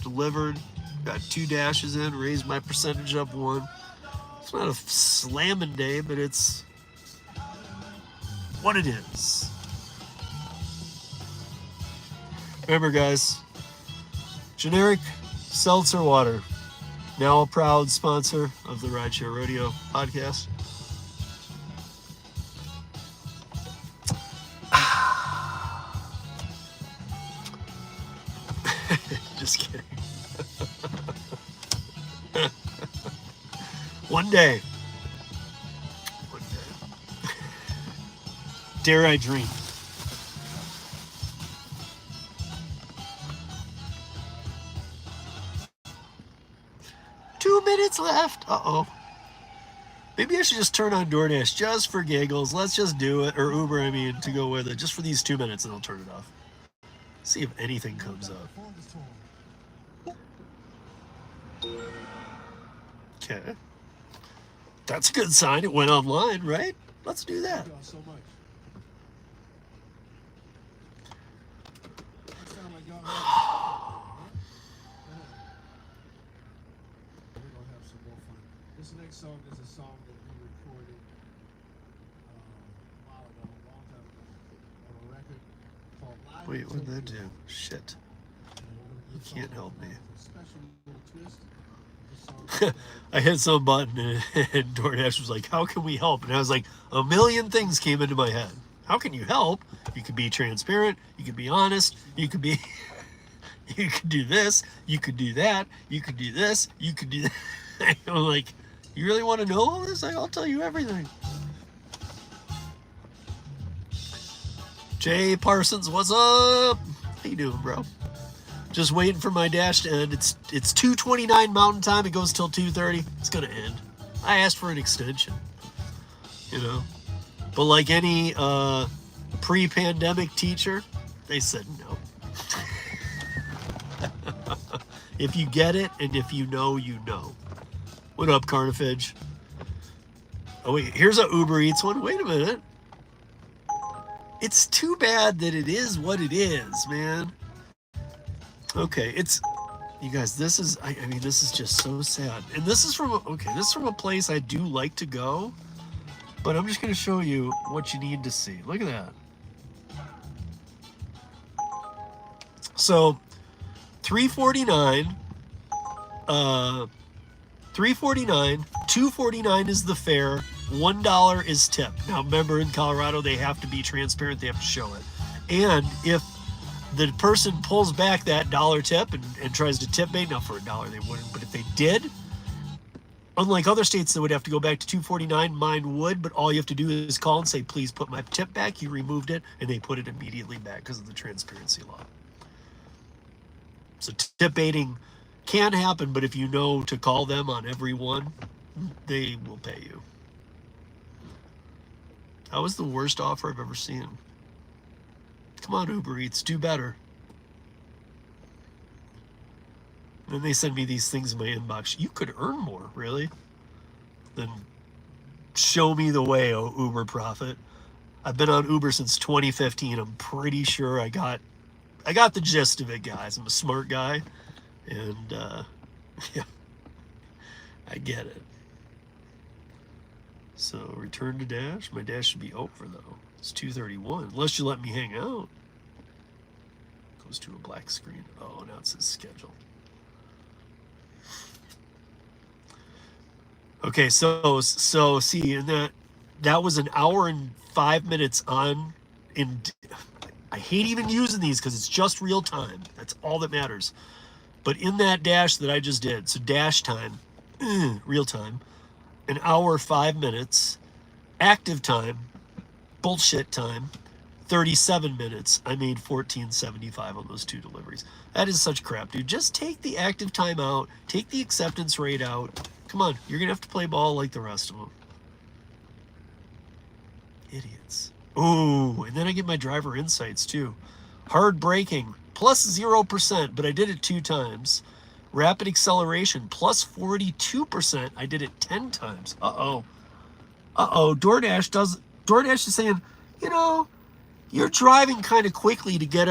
A: Delivered. Got 2 dashes in. Raised my percentage up 1. It's not a slamming day, but it's what it is. Remember, guys, generic seltzer water, now a proud sponsor of the Rideshare Rodeo podcast. Just kidding. One day. One day. Dare I dream. Two minutes left. Uh-oh. Maybe I should just turn on Doordash just for giggles. Let's just do it. Or Uber, I mean, to go with it. Just for these 2 minutes, and I'll turn it off. See if anything comes up. Okay. That's a good sign. It went online, right? Let's do that.
C: Thank y'all so much. It sound like y'all we're gonna have some more fun. This next song is a song that we recorded a while ago, a long time ago, on a record called Live.
A: Wait, what did that do? Shit. You can't help me.
C: A special little twist.
A: I hit some button and Doordash was like, how can we help? And I was like, a million things came into my head. How can you help? You could be transparent. You could be honest. You could be, you could do this. You could do that. You could do this. You could do that. I'm like, you really want to know all this? I'll tell you everything. Jay Parsons, what's up? How you doing, bro? Just waiting for my dash to end. It's 2:29 Mountain Time. It goes till 2:30. It's gonna end. I asked for an extension, you know. But like any pre-pandemic teacher, they said no. If you get it, and if you know, you know. What up, Carnifage? Oh wait, here's a Uber Eats one. Wait a minute. It's too bad that it is what it is, man. Okay, it's, you guys, this is, I mean, this is just so sad. And this is from, this is from a place I do like to go, but I'm just going to show you what you need to see. Look at that. So, $3.49, $2.49 is the fare, $1 is tip. Now, remember, in Colorado, they have to be transparent, they have to show it. And if the person pulls back that $1 tip and tries to tip bait, now for $1 they wouldn't, but if they did, unlike other states that would have to go back to $2.49, mine would, but all you have to do is call and say, please put my tip back. You removed it, and they put it immediately back because of the transparency law. So tip baiting can happen, but if you know to call them on every one, they will pay you. That was the worst offer I've ever seen. Come on, Uber Eats, do better. And then they send me these things in my inbox. You could earn more, really? Then show me the way, oh Uber prophet. I've been on Uber since 2015. I'm pretty sure I got the gist of it, guys. I'm a smart guy, and yeah, I get it. So return to dash. My dash should be over though. It's 2:31. Unless you let me hang out. goes to a black screen. Oh, now it says schedule. Okay, so see, and that was an hour and 5 minutes on. I hate even using these because it's just real time. That's all that matters. But in that dash that I just did, so dash time, real time, an hour 5 minutes, active time, bullshit time, 37 minutes. I made $14.75 on those 2 deliveries. That is such crap, dude. Just take the active time out, take the acceptance rate out. Come on, you're gonna have to play ball like the rest of them. Idiots. Ooh, and then I get my driver insights too. Hard braking, plus 0%, but I did it 2 times. Rapid acceleration, plus 42%. I did it 10 times. Uh-oh. DoorDash is saying, you know, you're driving kind of quickly to get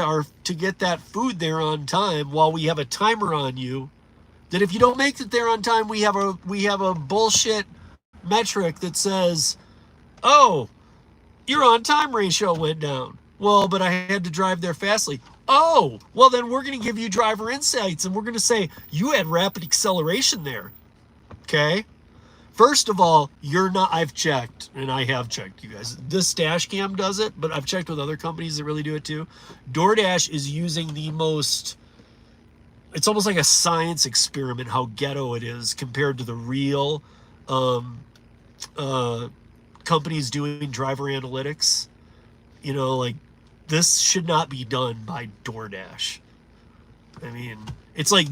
A: that food there on time while we have a timer on you. That if you don't make it there on time, we have a bullshit metric that says, oh, your on time ratio went down. Well, but I had to drive there fastly. Oh, well then we're going to give you driver insights and we're going to say you had rapid acceleration there. Okay? First of all, you're not, I've checked, and I have checked, you guys. This dash cam does it, but I've checked with other companies that really do it too. DoorDash is using the most, it's almost like a science experiment how ghetto it is compared to the real companies doing driver analytics. You know, like, this should not be done by DoorDash. I mean, it's like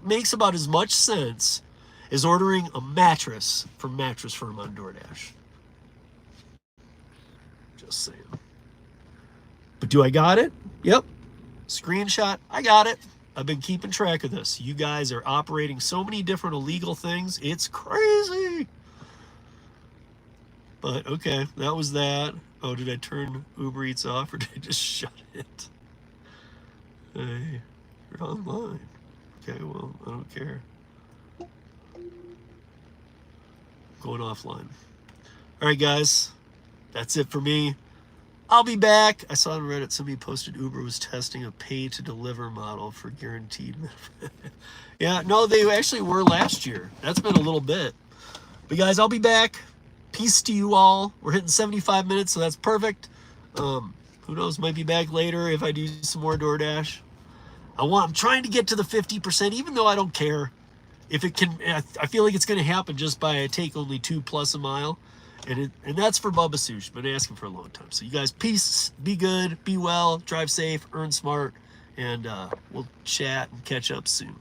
A: makes about as much sense as ordering a mattress from Mattress Firm on DoorDash. Just saying. But do I got it? Yep. Screenshot, I got it. I've been keeping track of this. You guys are operating so many different illegal things. It's crazy. But okay, that was that. Oh, did I turn Uber Eats off or did I just shut it? Hey, you're online. Okay, well, I don't care. Going offline. All right, guys, that's it for me. I'll be back. I saw on Reddit somebody posted Uber was testing a pay-to-deliver model for guaranteed. Yeah, no, they actually were last year. That's been a little bit. But guys, I'll be back. Peace to you all. We're hitting 75 minutes, so that's perfect. Who knows? Might be back later if I do some more DoorDash. I'm trying to get to the 50%, even though I don't care. If it can, I feel like it's going to happen just by I take only 2+ a mile. And that's for Bubba Sush. Been asking for a long time. So you guys, peace, be good, be well, drive safe, earn smart, and we'll chat and catch up soon.